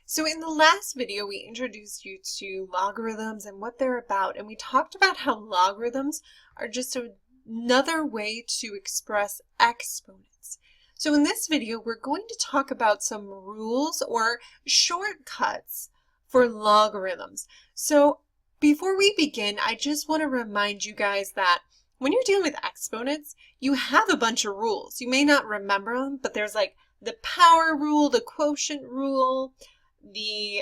So in the last video, we introduced you to logarithms and what they're about, and we talked about how logarithms are just another way to express exponents. So in this video, we're going to talk about some rules or shortcuts for logarithms. So before we begin, I just want to remind you guys that when you're dealing with exponents, you have a bunch of rules. You may not remember them, but there's like the power rule, the quotient rule, the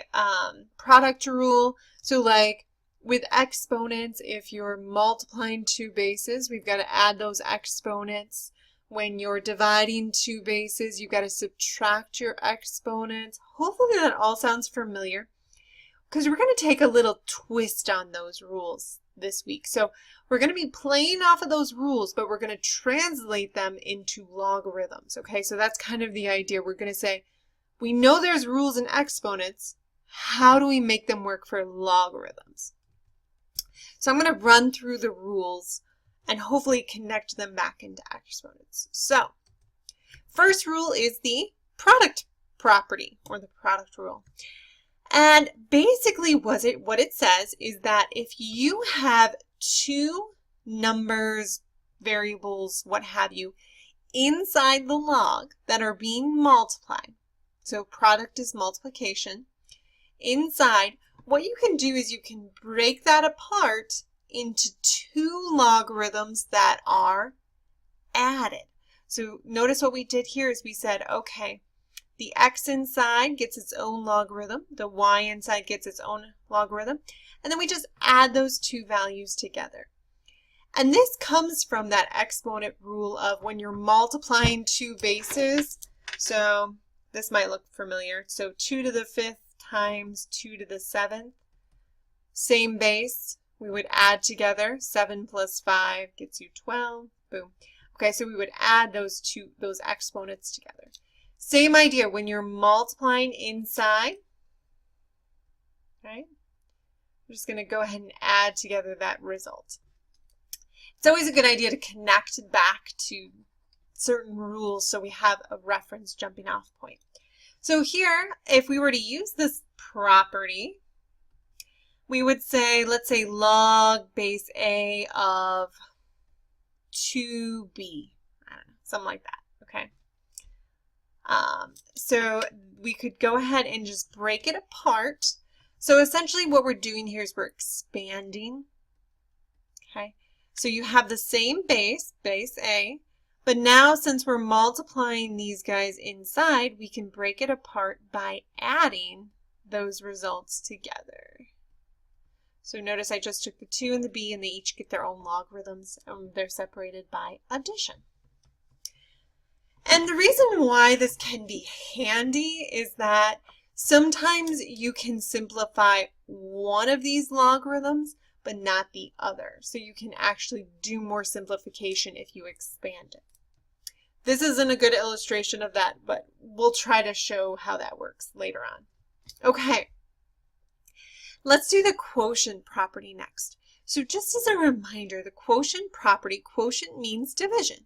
product rule. So like with exponents, if you're multiplying two bases, we've got to add those exponents. When you're dividing two bases, you've got to subtract your exponents. Hopefully that all sounds familiar, because we're going to take a little twist on those rules this week. So we're going to be playing off of those rules, but we're going to translate them into logarithms. Okay, so that's kind of the idea. We're going to say, we know there's rules in exponents. How do we make them work for logarithms? So I'm going to run through the rules and hopefully connect them back into exponents. So first rule is the product property, or the product rule. And basically what it says is that if you have two numbers, variables, what have you, inside the log that are being multiplied, so product is multiplication, inside, what you can do is you can break that apart into two logarithms that are added. So notice what we did here is we said, okay, the x inside gets its own logarithm, the y inside gets its own logarithm, and then we just add those two values together. And this comes from that exponent rule of when you're multiplying two bases. So this might look familiar. So 2 to the 5th times 2 to the 7th, same base, we would add together. 7 plus 5 gets you 12. Boom. Okay, so we would add those exponents together. Same idea when you're multiplying inside. Right? We're just going to go ahead and add together that result. It's always a good idea to connect back to certain rules so we have a reference jumping off point. So here, if we were to use this property, we would say, let's say log base A of 2b. I don't know, something like that, okay? So we could go ahead and just break it apart. So essentially what we're doing here is we're expanding, okay? So you have the same base A, but now since we're multiplying these guys inside, we can break it apart by adding those results together. So notice I just took the 2 and the b, and they each get their own logarithms, and they're separated by addition. And the reason why this can be handy is that sometimes you can simplify one of these logarithms, but not the other. So you can actually do more simplification if you expand it. This isn't a good illustration of that, but we'll try to show how that works later on. Okay, let's do the quotient property next. So just as a reminder, the quotient property, quotient means division.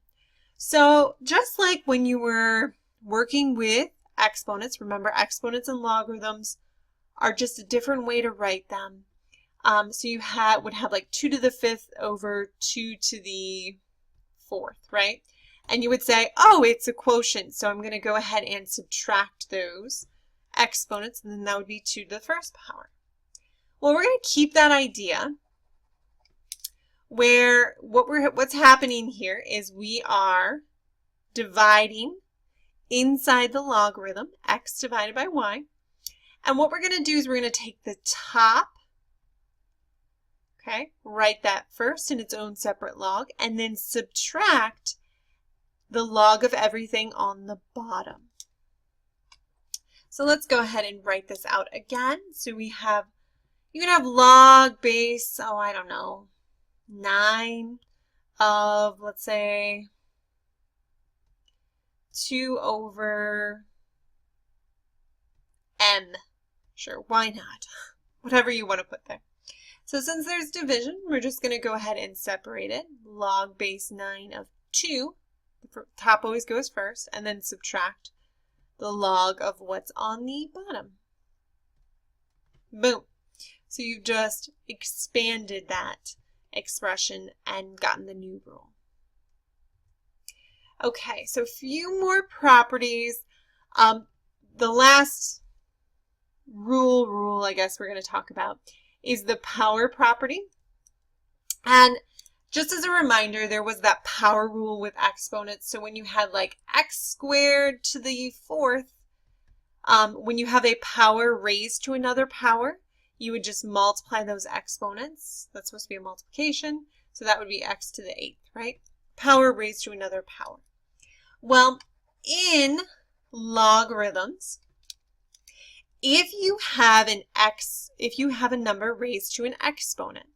So just like when you were working with exponents, remember exponents and logarithms are just a different way to write them. So you would have like 2 to the 5th over 2 to the 4th, right? And you would say, oh, it's a quotient, so I'm going to go ahead and subtract those exponents, and then that would be 2 to the 1st power. Well, we're going to keep that idea where what's happening here is we are dividing inside the logarithm, x divided by y. And what we're going to do is we're going to take the top, okay, write that first in its own separate log, and then subtract the log of everything on the bottom. So let's go ahead and write this out again. So we have, you can have log base, oh, I don't know, 9 of, let's say, 2 over m. Sure, why not? Whatever you want to put there. So since there's division, we're just going to go ahead and separate it. Log base 9 of 2. The top always goes first, and then subtract the log of what's on the bottom. Boom. So you've just expanded that expression and gotten the new rule. Okay, so a few more properties. The last rule I guess we're going to talk about is the power property. And just as a reminder, there was that power rule with exponents. So when you had like x squared to the fourth, when you have a power raised to another power, you would just multiply those exponents. That's supposed to be a multiplication. So that would be x to the eighth, right? Power raised to another power. Well, in logarithms, if you have a number raised to an exponent,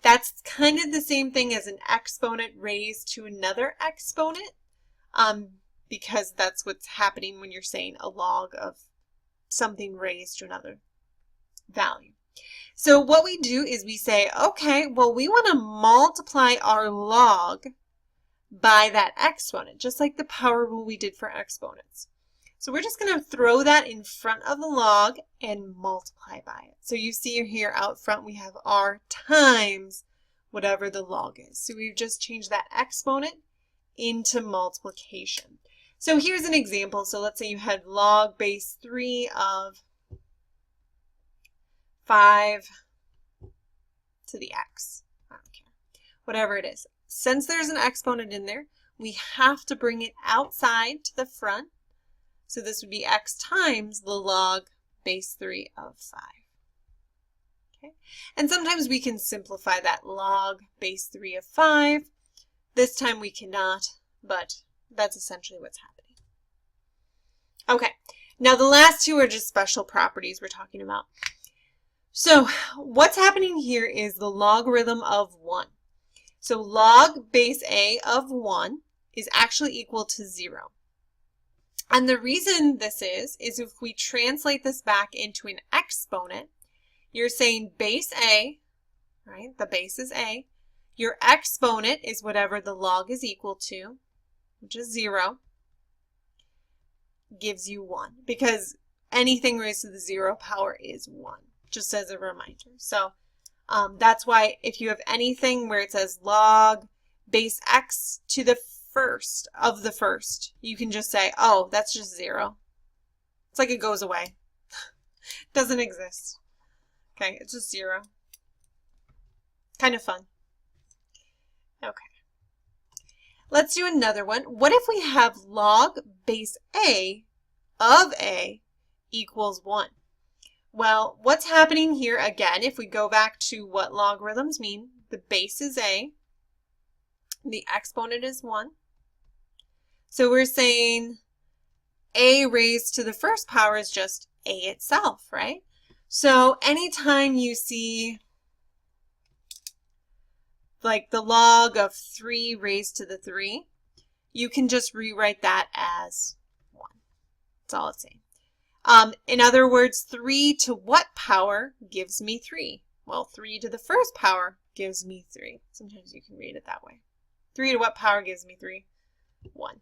that's kind of the same thing as an exponent raised to another exponent, because that's what's happening when you're saying a log of something raised to another value. So what we do is we say, okay, well, we want to multiply our log by that exponent, just like the power rule we did for exponents. So we're just going to throw that in front of the log and multiply by it. So you see here out front we have r times whatever the log is. So we've just changed that exponent into multiplication. So here's an example. So let's say you had log base 3 of 5 to the x. I don't care. Whatever it is. Since there's an exponent in there, we have to bring it outside to the front. So this would be x times the log base 3 of 5. Okay? And sometimes we can simplify that log base 3 of 5. This time we cannot, but that's essentially what's happening. Okay, now the last two are just special properties we're talking about. So what's happening here is the logarithm of 1. So log base a of 1 is actually equal to 0. And the reason this is if we translate this back into an exponent, you're saying base a, right? The base is a. Your exponent is whatever the log is equal to, which is 0, gives you 1. Because anything raised to the 0 power is 1, just as a reminder. So that's why if you have anything where it says log base x to the first of the first, you can just say, oh, that's just 0. It's like it goes away. Doesn't exist. Okay, it's just 0. Kind of fun. Okay. Let's do another one. What if we have log base a of a equals 1? Well, what's happening here again, if we go back to what logarithms mean, the base is a, the exponent is 1. So we're saying a raised to the first power is just a itself, right? So anytime you see like the log of 3 raised to the 3, you can just rewrite that as 1. That's all it's saying. In other words, 3 to what power gives me 3? Well, 3 to the first power gives me 3. Sometimes you can read it that way. 3 to what power gives me 3? 1.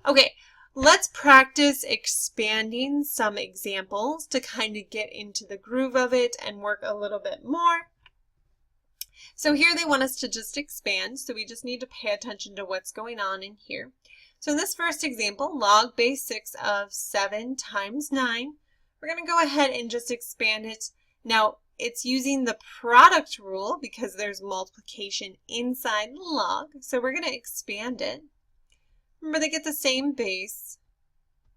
Okay, let's practice expanding some examples to kind of get into the groove of it and work a little bit more. So here they want us to just expand, so we just need to pay attention to what's going on in here. So in this first example, log base 6 of 7 times 9, we're going to go ahead and just expand it. Now, it's using the product rule because there's multiplication inside the log, so we're going to expand it. Remember, they get the same base.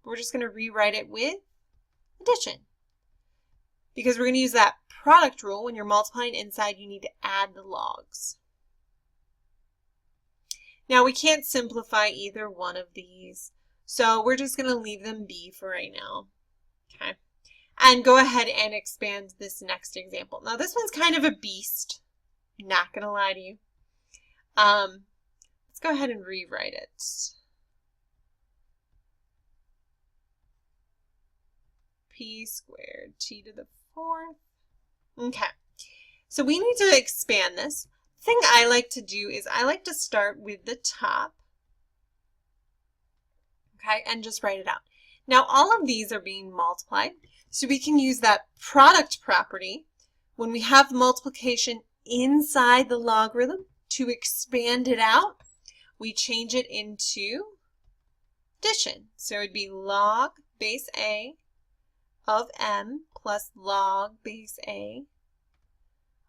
We're just going to rewrite it with addition. Because we're going to use that product rule. When you're multiplying inside, you need to add the logs. Now, we can't simplify either one of these, so we're just going to leave them be for right now. Okay. And go ahead and expand this next example. Now, this one's kind of a beast. Not going to lie to you. Let's go ahead and rewrite it. P squared t to the 4th. Okay, so we need to expand this. The thing I like to do is I like to start with the top, okay, and just write it out. Now all of these are being multiplied, so we can use that product property when we have multiplication inside the logarithm to expand it out. We change it into addition. So it would be log base A of m plus log base A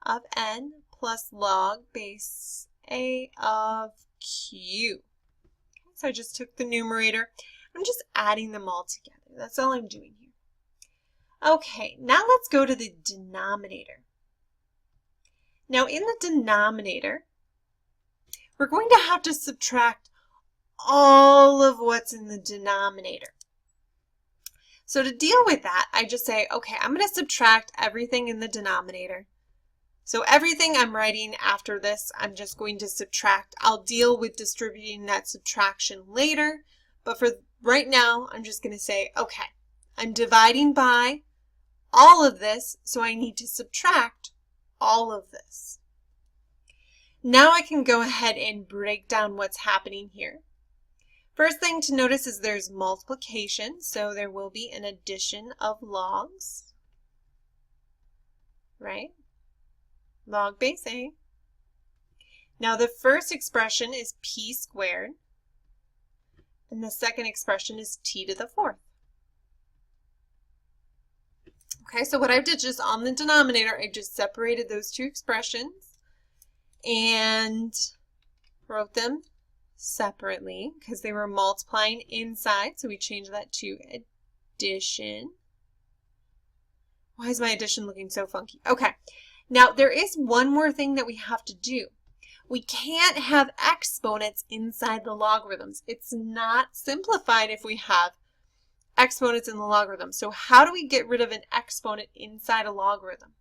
of n plus log base A of q. Okay, so I just took the numerator. I'm just adding them all together. That's all I'm doing here. Okay, now let's go to the denominator. Now in the denominator, we're going to have to subtract all of what's in the denominator. So to deal with that, I just say, okay, I'm going to subtract everything in the denominator. So everything I'm writing after this, I'm just going to subtract. I'll deal with distributing that subtraction later, but for right now, I'm just going to say, okay, I'm dividing by all of this, so I need to subtract all of this. Now I can go ahead and break down what's happening here. First thing to notice is there's multiplication, so there will be an addition of logs, right? Log base A. Now the first expression is p squared, and the second expression is t to the fourth. Okay, so what I did just on the denominator, I just separated those two expressions and wrote them separately because they were multiplying inside, so we changed that to addition. Why is my addition looking so funky? Okay, now there is one more thing that we have to do. We can't have exponents inside the logarithms. It's not simplified if we have exponents in the logarithm. So how do we get rid of an exponent inside a logarithm?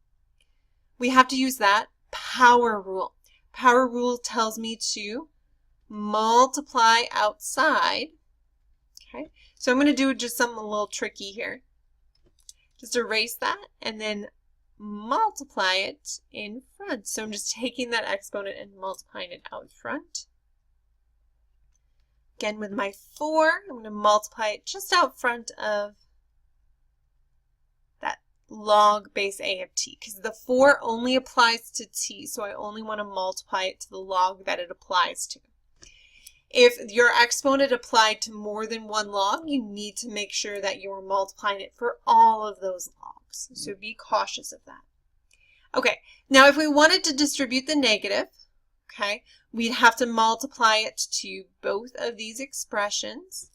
We have to use that power rule. Power rule tells me to multiply outside. Okay, so I'm going to do just something a little tricky here. Just erase that and then multiply it in front. So I'm just taking that exponent and multiplying it out front. Again, with my 4, I'm going to multiply it just out front of that log base A of t, because the 4 only applies to t, so I only want to multiply it to the log that it applies to. If your exponent applied to more than one log, you need to make sure that you're multiplying it for all of those logs. So be cautious of that. Okay, now if we wanted to distribute the negative, okay, we'd have to multiply it to both of these expressions.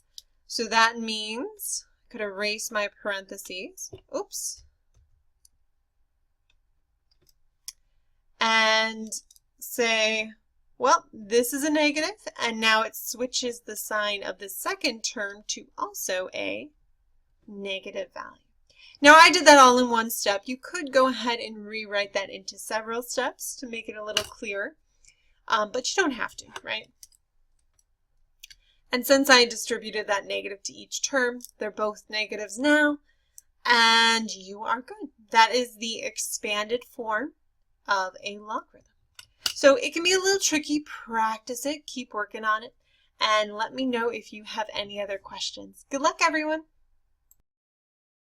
So that means I could erase my parentheses. Oops. And say, well, this is a negative, and now it switches the sign of the second term to also a negative value. Now I did that all in one step. You could go ahead and rewrite that into several steps to make it a little clearer, but you don't have to, right? And since I distributed that negative to each term, they're both negatives now, and you are good. That is the expanded form of a logarithm. So it can be a little tricky. Practice it, keep working on it, and let me know if you have any other questions. Good luck, everyone.